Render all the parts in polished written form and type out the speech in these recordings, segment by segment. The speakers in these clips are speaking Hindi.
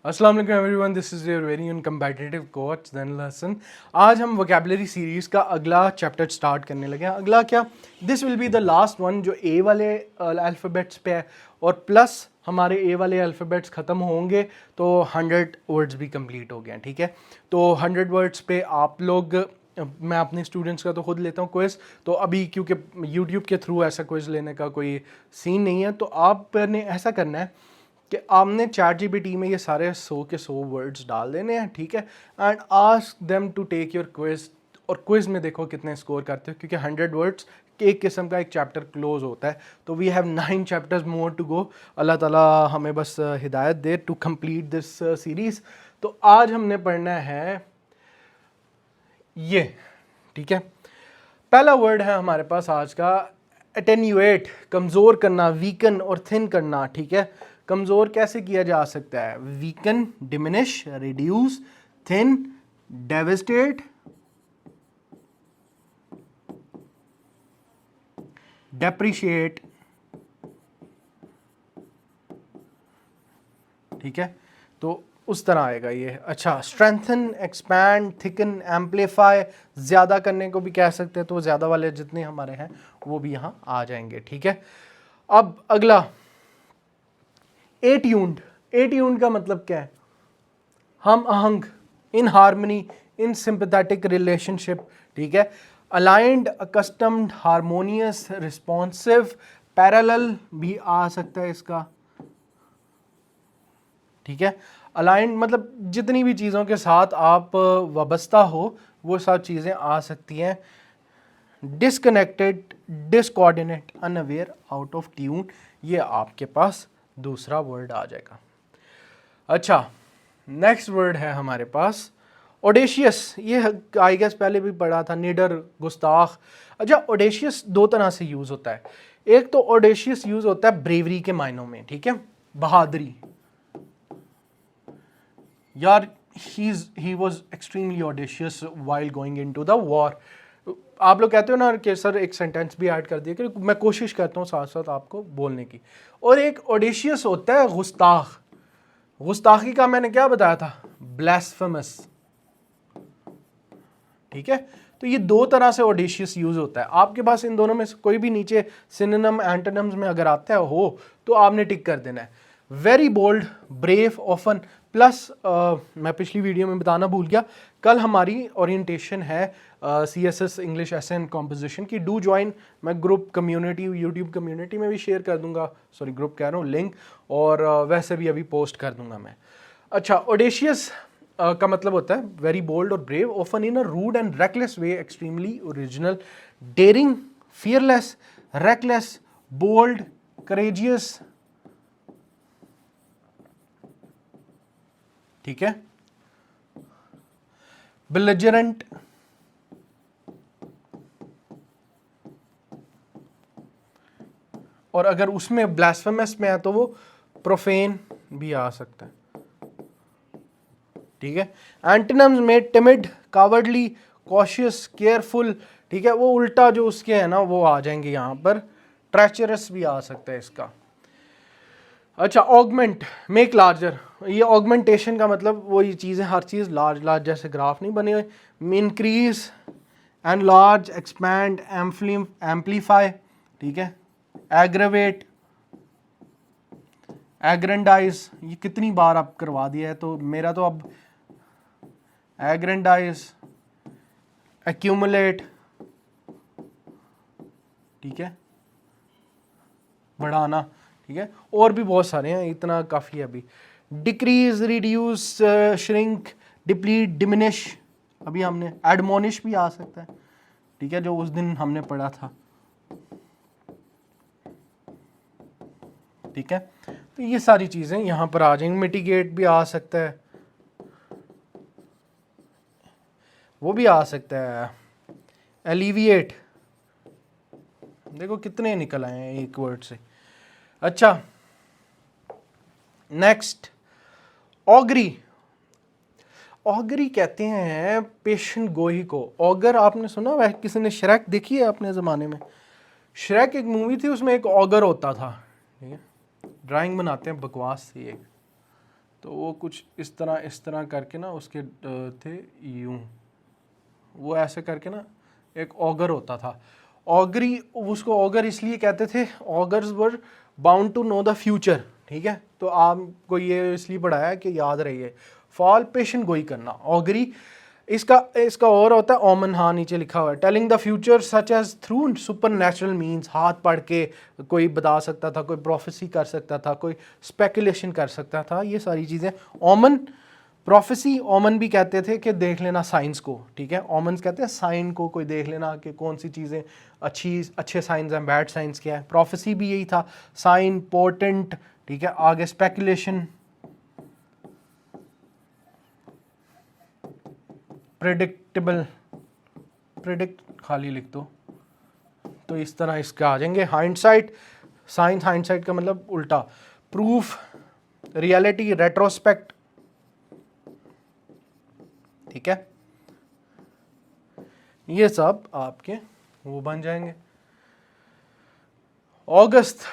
अस्सलाम वालेकुम everyone, this is your very own competitive coach दैन लहसन। आज हम वोकेबलरी सीरीज़ का अगला चैप्टर स्टार्ट करने लगे हैं। अगला क्या, this will be the last one जो ए वाले अल्फ़ाबेट्स पे है, और प्लस हमारे ए वाले अल्फ़ाबेट्स ख़त्म होंगे तो 100 वर्ड्स भी कंप्लीट हो गए हैं। ठीक है, तो 100 वर्ड्स पे आप लोग, मैं अपने स्टूडेंट्स का तो खुद लेता हूँ क्विज़, तो अभी क्योंकि यूट्यूब के थ्रू ऐसा क्विज़ लेने का कोई सीन नहीं है, तो आपने ऐसा करना है कि आपने चैट जीपीटी में ये सारे 100 के 100 वर्ड्स डाल देने हैं। ठीक है, and ask them to take your quiz, और क्विज में देखो कितने स्कोर करते हो, क्योंकि 100 वर्ड्स एक किस्म का एक चैप्टर क्लोज होता है। तो we have 9 chapters more to go. अल्लाह ताला हमें बस हिदायत दे टू कंप्लीट दिस सीरीज। तो आज हमने पढ़ना है ये। ठीक है, पहला वर्ड है हमारे पास आज का एटेन्यूएट, कमज़ोर करना, वीकन और थिन करना। ठीक है, कमज़ोर कैसे किया जा सकता है? Weaken, diminish, reduce, thin, devastate, depreciate. ठीक है, तो उस तरह आएगा ये। अच्छा, स्ट्रेंथन, एक्सपैंड, थिकन, एम्पलीफाई, ज़्यादा करने को भी कह सकते हैं, तो ज़्यादा वाले जितने हमारे हैं वो भी यहाँ आ जाएंगे। ठीक है, अब अगला एट्यून्ड। एट्यून्ड का मतलब क्या है? हम आहंग, in harmony, in sympathetic relationship. ठीक है, aligned, accustomed, harmonious, responsive, parallel भी आ सकता है इसका। ठीक है, अलाइंड मतलब जितनी भी चीज़ों के साथ आप वाबस्ता हो वो सब चीज़ें आ सकती हैं। Disconnected, discoordinate, unaware, out of tune, ये आपके पास दूसरा वर्ड आ जाएगा। अच्छा, नेक्स्ट वर्ड है हमारे पास ओडेशियस। ये आई गेस पहले भी पढ़ा था, निडर, गुस्ताख। अच्छा, ओडेशियस दो तरह से यूज़ होता है। एक तो ओडेशियस यूज़ होता है ब्रेवरी के मायनों में। ठीक है, बहादुरी, यार he was extremely audacious while going into the war. आप लोग कहते हो ना कि सर एक सेंटेंस भी ऐड कर दिया, कि मैं कोशिश करता हूँ साथ साथ आपको बोलने की। और एक ऑडेशियस होता है गुस्ताख। गुस्ताखी का मैंने क्या बताया था? ब्लास्फेमस। ठीक है, तो ये दो तरह से ऑडेशियस यूज होता है। आपके पास इन दोनों में से कोई भी नीचे सिनोनिम एंटोनिम्स में अगर आता है हो तो आपने टिक कर देना है। Very bold, brave, often, plus मैं पिछली वीडियो में बताना भूल गया, कल हमारी ओरिएंटेशन है CSS English essay and composition की। डू ज्वाइन, मैं ग्रुप कम्युनिटी यूट्यूब कम्युनिटी में भी शेयर कर दूंगा, सॉरी ग्रुप कह रहा हूँ, लिंक, और वैसे भी अभी पोस्ट कर दूंगा मैं। अच्छा, ओडेशियस का मतलब होता है वेरी बोल्ड और brave, often in a rude and reckless way, extremely original, daring, fearless, reckless, bold, courageous. ठीक है, बेलिजरेंट, और अगर उसमें ब्लास्फेमस में है तो वो प्रोफेन भी आ सकता है। ठीक है, एंटोनिम्स में टिमिड, कावर्डली, कॉशियस, केयरफुल। ठीक है, वो उल्टा जो उसके है ना वो आ जाएंगे यहाँ पर। ट्रेचरस भी आ सकता है इसका। अच्छा, ऑगमेंट, मेक लार्जर। ये ऑगमेंटेशन का मतलब वो ये चीज़ें, हर चीज़ लार्ज लार्ज जैसे ग्राफ नहीं बने हुए। Increase, and large, expand, amplify. ठीक है, एग्रेवेट, एग्रेंडाइज, ये कितनी बार आप करवा दिया है, तो मेरा तो अब एग्रेंडाइज, एक्यूमुलेट। ठीक है, बढ़ाना। ठीक है, और भी बहुत सारे हैं, इतना काफ़ी है अभी। Decrease, reduce, shrink, deplete, diminish, अभी हमने एडमोनिश भी आ सकता है। ठीक है, जो उस दिन हमने पढ़ा था। ठीक है, तो ये सारी चीज़ें यहाँ पर आ जाएंगी। मिटिगेट भी आ सकता है, वो भी आ सकता है। एलिविएट, देखो कितने निकल आए हैं एक वर्ड से। अच्छा, नेक्स्ट ऑगरी। ऑगरी कहते हैं पेशन गोही को। ऑगर आपने सुना हुआ है? किसी ने श्रेक देखी है अपने ज़माने में? श्रेक एक मूवी थी, उसमें एक ऑगर होता था। ठीक है, ड्राइंग बनाते हैं बकवास सी एक, तो वो कुछ इस तरह करके ना उसके थे यूं, वो ऐसे करके ना एक ऑगर होता था। ऑगरी, उसको ऑगर इसलिए कहते थे, augurs were bound to know the future, ठीक है। तो आपको ये इसलिए पढ़ाया है कि याद रहिए, फॉल पेशन गोई करना, ऑगरी। इसका इसका और होता है ओमन, हाँ नीचे लिखा हुआ है, telling the future such as through supernatural means, हाथ पढ़ के कोई बता सकता था, कोई प्रोफेसी कर सकता था, कोई स्पेकुलेशन कर सकता था, ये सारी चीज़ें ओमन। प्रोफेसी ओमन भी कहते थे कि देख लेना साइंस को, ठीक है। ओमन्स कहते हैं साइन को, कोई देख लेना कि कौन सी चीज़ें अच्छे साइंस हैं, बैड साइंस क्या है। प्रोफेसी भी यही था, साइन, पोर्टेंट, ठीक है। आगे स्पेकुलेशन, प्रेडिक्टेबल, प्रेडिक्ट खाली लिख दो, तो इस तरह इसके आ जाएंगे। हाइंडसाइट, साइंस हाइंडसाइट का मतलब उल्टा, प्रूफ, रियलिटी, रेट्रोस्पेक्ट, ठीक है। ये सब आपके वो बन जाएंगे। अगस्त,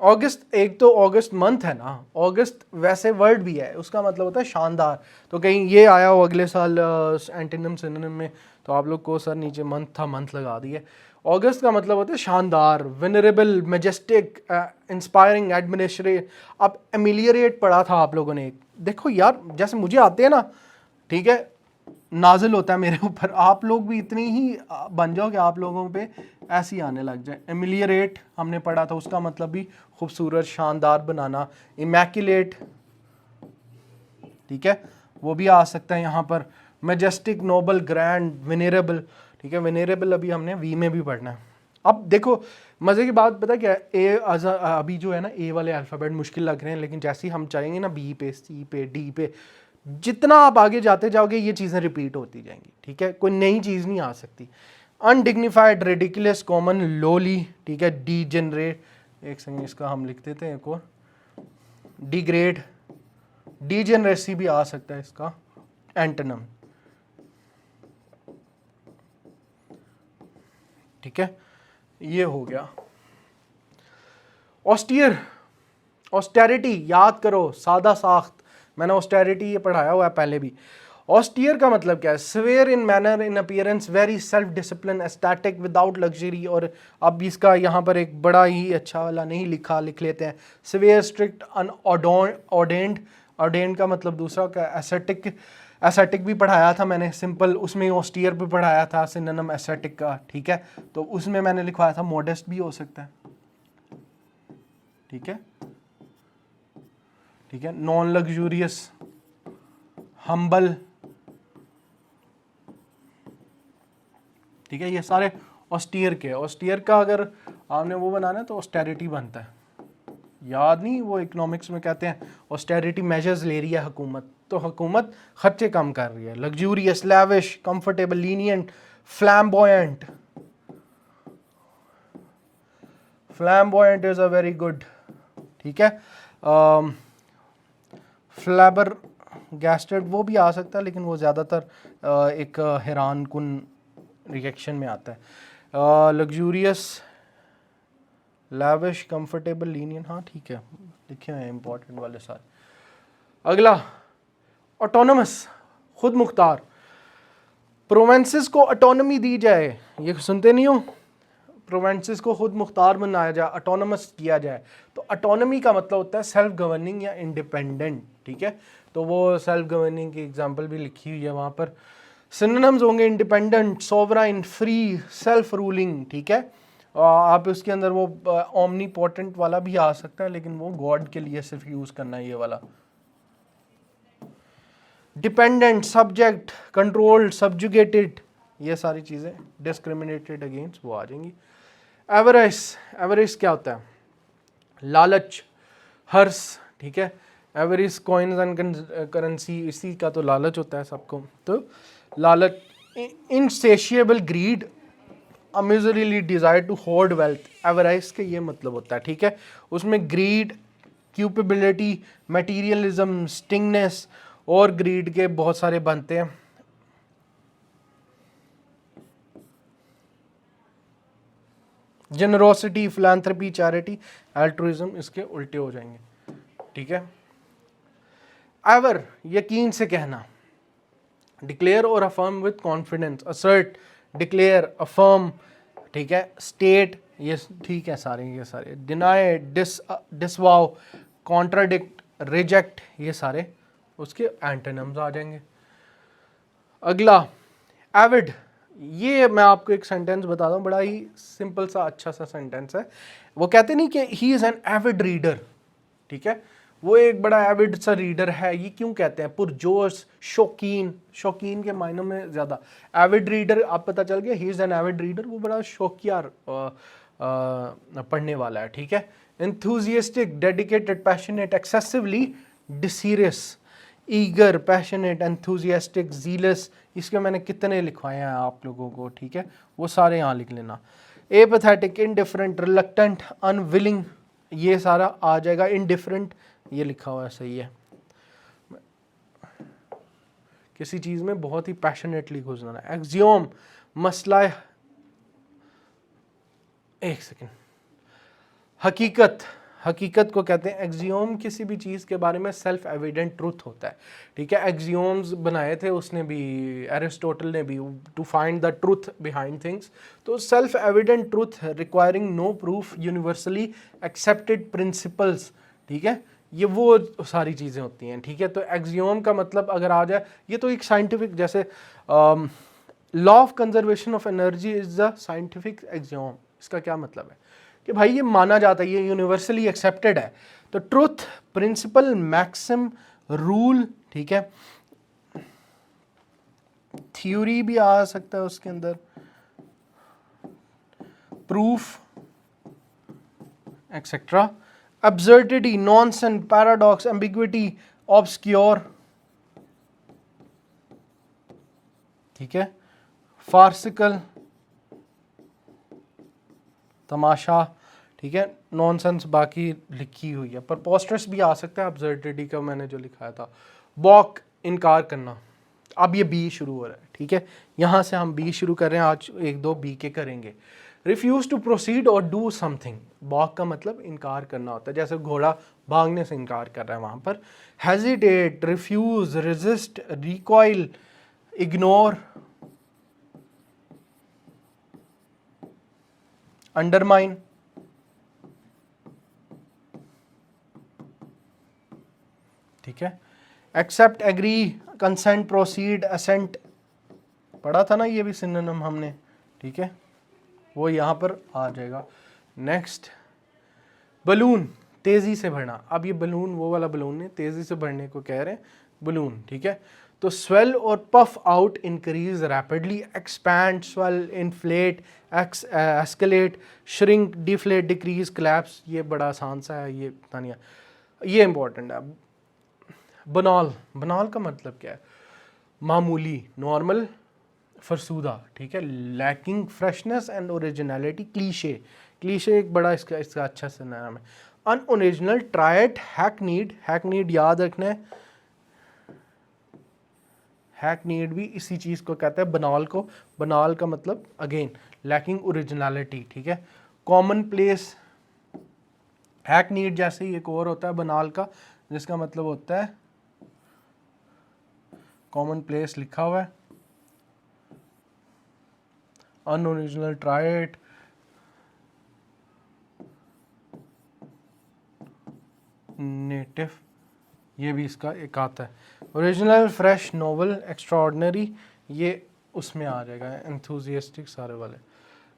अगस्त, एक तो अगस्त मंथ है ना, अगस्त वैसे वर्ड भी है, उसका मतलब होता है शानदार। तो कहीं ये आया हो अगले साल एंटोनिम सिनोनिम में, तो आप लोग को सर नीचे मंथ था, मंथ लगा दिए। अगस्त का मतलब होता है शानदार, वेनरेबल, मैजेस्टिक, इंस्पायरिंग, एडमिनिस्ट्रेट। अब एमिलियरेट पढ़ा था आप लोगों ने, देखो यार जैसे मुझे आते हैं ना, ठीक है, नाजिल होता है मेरे ऊपर, आप लोग भी इतनी ही बन जाओ कि आप लोगों पे ऐसे ही आने लग जाए। एमिलियरेट हमने पढ़ा था, उसका मतलब भी खूबसूरत, शानदार बनाना। इमैक्युलेट, ठीक है, वो भी आ सकता है यहाँ पर। मैजेस्टिक, नोबल, ग्रैंड, वेनेरेबल, ठीक है। वेनेरेबल अभी हमने वी में भी पढ़ना है। अब देखो मज़े की बात पता क्या है, ए अभी जो है ना, ए वाले अल्फ़ाबेट मुश्किल लग रहे हैं, लेकिन जैसे ही हम चाहेंगे ना बी पे, सी पे, डी पे, जितना आप आगे जाते जाओगे ये चीज़ें रिपीट होती जाएंगी, ठीक है। कोई नई चीज़ नहीं आ सकती। अनडिग्निफाइड, रेडिकुलस, कॉमन, लोली, ठीक है। डीजेनरेट, एक सेकंड इसका हम लिख देते हैं एक और, डिग्रेड, डीजेनरेसी भी आ सकता है इसका एंटोनिम, ठीक है। ये हो गया। ऑस्टियर, ऑस्टेरिटी, याद करो, सादा साख्त, मैंने ऑस्टेरिटी ये पढ़ाया हुआ है पहले भी। ऑस्टियर का मतलब क्या है, स्वेयर इन मैनर, इन appearance, very self discipline, aesthetic, without luxury. और अब इसका यहाँ पर एक बड़ा ही अच्छा वाला नहीं लिखा, लिख लेते हैं, स्वेयर, स्ट्रिक्ट, अनऑर्डेंड, ऑर्डेंड का मतलब दूसरा क्या, एस्थेटिक, एस्थेटिक भी पढ़ाया था मैंने सिंपल, उसमें ऑस्टियर भी पढ़ाया था सिनोनिम एस्थेटिक का, ठीक है। तो उसमें मैंने लिखवाया था मॉडेस्ट भी हो सकता है, ठीक है, ठीक है। नॉन लग्जूरियस, हम्बल, ठीक है। ये सारे ऑस्टियर के, ऑस्टियर का अगर आपने वो बनाना है तो ऑस्टेरिटी बनता है, याद नहीं, वो इकोनॉमिक्स में कहते हैं ऑस्टेरिटी मेजर्स ले रही है हुकूमत, तो हुकूमत खर्चे कम कर रही है। Luxurious, lavish, comfortable, lenient, flamboyant, flamboyant is a very good, ठीक है। फ्लैबर गैस्टेड वो भी आ सकता है, लेकिन वो ज़्यादातर एक हैरान कुन रिएक्शन में आता है। लग्जूरियस, लैविश, कंफर्टेबल, लीनियन, हाँ ठीक है, लिखे हुए हैं इंपॉर्टेंट वाले सारे। अगला ऑटोनमस, खुद मुख्तार, प्रोवेंसेस को ऑटोनमी दी जाए, ये सुनते नहीं हो, प्रोवेंसेस को खुद मुख्तार बनाया जाए, ऑटोनमस किया जाए। तो ऑटोनमी का मतलब होता है सेल्फ गवर्निंग या इंडिपेंडेंट, ठीक है। तो वो सेल्फ गवर्निंग की एग्जांपल भी लिखी हुई है वहाँ पर। सिनोनिम्स होंगे independent, sovereign, free, self ruling, ठीक है। आप उसके अंदर वो ओमनीपोटेंट वाला भी आ सकता है, लेकिन वो गॉड के लिए सिर्फ यूज़ करना है ये वाला। डिपेंडेंट, सब्जेक्ट, कंट्रोल्ड, सब्जुगेटेड, ये सारी चीज़ें, डिस्क्रिमिनेटेड अगेंस्ट, वो आ जाएंगी। एवरेस, एवरेस क्या होता है, लालच, हर्ष, ठीक है। एवरेज कॉइन्स एंड करेंसी, इसी का तो लालच होता है सबको, तो लालच। Insatiable greed, a miserly desire to hold wealth, avarice के ये मतलब होता है, ठीक है। उसमें ग्रीड, क्यूपेबिलिटी, मटीरियलिज्म, स्टिंगनेस, और ग्रीड के बहुत सारे बनते हैं। जनरोसिटी, फिलैंथ्रोपी, चैरिटी, अल्ट्रुइज्म इसके उल्टे हो जाएंगे, ठीक है। एवर यकीन से कहना, डिक्लेयर और affirm with confidence, assert, declare, affirm, ठीक है, स्टेट, ये ठीक है सारे, ये सारे, डिनाई, डिसवाउ, कॉन्ट्राडिक्ट, रिजेक्ट, ये सारे उसके एंटोनिम्स आ जाएंगे। अगला एविड, ये मैं आपको एक सेंटेंस बता दूं, बड़ा ही सिंपल सा अच्छा सा सेंटेंस है। वो कहते नहीं कि ही इज एन एविड रीडर, ठीक है, वो एक बड़ा एविड सा रीडर है। ये क्यों कहते हैं? पुरजोश, शौकीन, शौकीन के मायनों में ज्यादा। एविड रीडर आप पता चल गया, he is an avid reader, वो बड़ा शौकिया पढ़ने वाला है, ठीक है। Enthusiastic, dedicated, passionate, excessively desirous, eager, passionate, enthusiastic, zealous, इसके मैंने कितने लिखवाए हैं आप लोगों को, ठीक है, वो सारे यहाँ लिख लेना। एपैथेटिक, इनडिफरेंट, रिलक्टेंट, अनविलिंग, ये सारा आ जाएगा। इनडिफरेंट ये लिखा हुआ है, सही है, किसी चीज में बहुत ही पैशनेटली घुसना है। एक्सियोम, मसला, एक सेकेंड, हकीकत, हकीकत को कहते हैं एक्सियोम, किसी भी चीज़ के बारे में सेल्फ एविडेंट ट्रूथ होता है, ठीक है। एक्सियोम्स बनाए थे उसने भी, एरिस्टोटल ने भी, to find the truth behind things. तो self evident truth requiring no proof, universally accepted principles, ठीक है, ये वो सारी चीज़ें होती हैं, ठीक है। तो एक्सियोम का मतलब अगर आ जाए, ये तो एक साइंटिफिक, जैसे law of conservation of energy is the scientific axiom. इसका क्या मतलब है कि भाई ये माना जाता है, ये यूनिवर्सली एक्सेप्टेड है। तो ट्रुथ, प्रिंसिपल, मैक्सिम, रूल, ठीक है, थ्योरी भी आ सकता है उसके अंदर, proof, etcetera. Absurdity, nonsense, paradox, ambiguity, obscure, ठीक है, फार्सिकल, तमाशा, ठीक है, नॉनसेंस बाकी लिखी हुई है। प्रेपोस्टरस भी आ सकता है, अब्सर्डिटी का मैंने जो लिखाया था। बॉक, इनकार करना। अब ये बी शुरू हो रहा है, ठीक है, यहाँ से हम बी शुरू कर रहे हैं, आज एक दो बी के करेंगे। रिफ्यूज टू प्रोसीड और डू समथिंग, बॉक का मतलब इनकार करना होता है, जैसे घोड़ा भागने से इनकार कर रहा है वहाँ पर। Hesitate, refuse, resist, recoil, ignore, undermine, ठीक है, accept, agree, consent, proceed, assent, पढ़ा था ना ये भी सिनोनिम हमने, ठीक है, वो यहाँ पर आ जाएगा। नेक्स्ट, बलून, तेजी से भरना। अब ये बलून वो वाला बलून नहीं, तेजी से भरने को कह रहे हैं, बलून, ठीक है। तो स्वेल और puff out, increase rapidly, expand, swell, inflate, escalate, shrink, deflate, decrease, collapse, ये बड़ा आसान सा है, ये पता नहीं है, ये इंपॉर्टेंट है। बनाल, बनाल का मतलब क्या है? मामूली, नॉर्मल, फरसूदा, ठीक है, lacking freshness and originality, cliché, cliché एक बड़ा इसका अच्छा सा नाम है। अनओरिजिनल, ट्राइट, हैकनीड, हैकनीड याद रखना है, हैकनीड भी इसी चीज को कहते हैं, बनाल को। बनाल का मतलब अगेन लैकिंग ओरिजिनलिटी, ठीक है। कॉमन प्लेस, हैकनीड जैसे ही एक और होता है बनाल का, जिसका मतलब होता है कॉमन प्लेस, लिखा हुआ है। अनओरिजिनल, ट्राइट, नेटिव, ये भी इसका एक आता है। ओरिजिनल, फ्रेश, नोवेल, एक्स्ट्राऑर्डिनरी, ये उसमें आ जाएगा, एंथुजियास्टिक सारे वाले।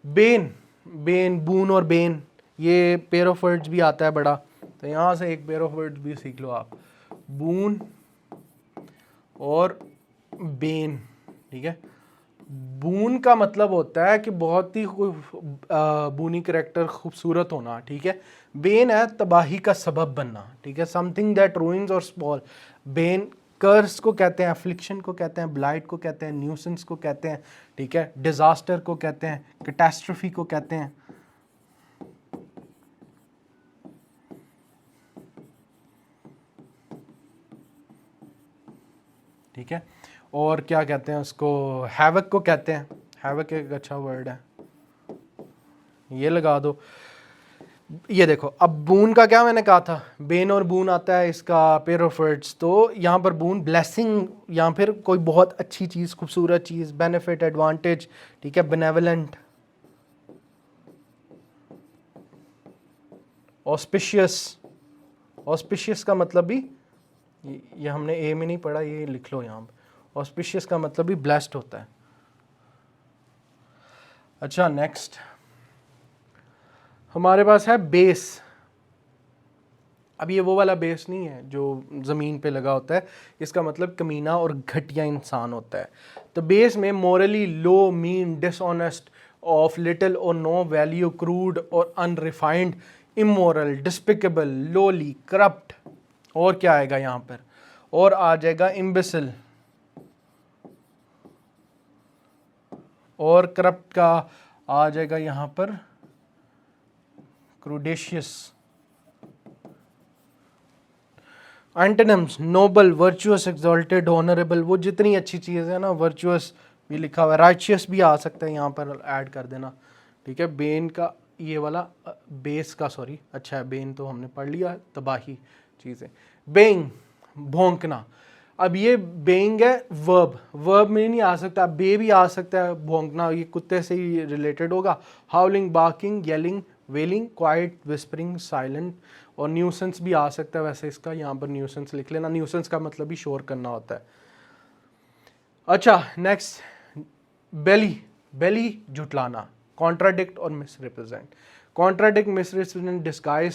बेन, बेन, बून और बेन, ये पेयर ऑफ वर्ड्स भी आता है बड़ा, तो यहाँ से एक पेयर ऑफ वर्ड्स भी सीख लो आप, बून और बेन, ठीक है। बून का मतलब होता है कि बहुत ही बूनी करेक्टर, खूबसूरत होना, ठीक है। बेन है तबाही का सबब बनना, ठीक है, समथिंग दैट रूइंस और स्पॉइल। बेन, कर्स को कहते हैं, अफ्लिक्शन को कहते हैं, ब्लाइट को कहते हैं, न्यूसेंस को कहते हैं, ठीक है, डिजास्टर को कहते हैं, कैटास्ट्रोफी को कहते हैं, ठीक है। और क्या कहते हैं उसको, हैवक को कहते हैं, हैवक एक अच्छा वर्ड है, ये लगा दो। ये देखो, अब बून का क्या मैंने कहा था, बेन और बून आता है इसका पेयर ऑफ वर्ड्स, तो यहाँ पर बून ब्लेसिंग या फिर कोई बहुत अच्छी चीज़, खूबसूरत चीज़, बेनिफिट, एडवांटेज, ठीक है, बेनेवलेंट, ऑस्पिशियस। ऑस्पिशियस का मतलब भी ये हमने ए में नहीं पढ़ा, ये लिख लो यहाँ पर, ऑस्पिशियस का मतलब भी ब्लेस्ड होता है। अच्छा नेक्स्ट हमारे पास है बेस। अब ये वो वाला बेस नहीं है जो ज़मीन पे लगा होता है, इसका मतलब कमीना और घटिया इंसान होता है। तो बेस में मोरली लो, मीन, डिसऑनेस्ट, ऑफ लिटिल और नो वैल्यू, क्रूड और unrefined, immoral, despicable, lolly, corrupt, और क्या आएगा यहाँ पर, और आ जाएगा इम्बिसिल, और करप्ट का आ जाएगा यहाँ पर क्रूडेशियस। Antonyms noble, virtuous, exalted, honourable, वो जितनी अच्छी चीज़ है ना, वर्चुअस भी लिखा हुआ है, राइचियस भी आ सकता है यहाँ पर, ऐड कर देना, ठीक है। बेन का ये वाला बेस का, सॉरी, अच्छा है, बेन तो हमने पढ़ लिया, तबाही चीज़ें। बेइंग, भौंकना। अब ये बेइंग है वर्ब, वर्ब में नहीं आ सकता, बे भी आ सकता है, भौंकना ये कुत्ते से ही रिलेटेड होगा। हाउलिंग, बार्किंग, येलिंग, वेलिंग, क्वाइट, विस्परिंग, साइलेंट, और न्यूसेंस भी आ सकता है वैसे इसका, यहाँ पर न्यूसेंस लिख लेना, न्यूसेंस का मतलब भी शोर करना होता है। अच्छा नेक्स्ट, बेली, बेली जुटलाना, कॉन्ट्राडिक्ट और मिसरिप्रेजेंट। Contradict, misrepresent, disguise,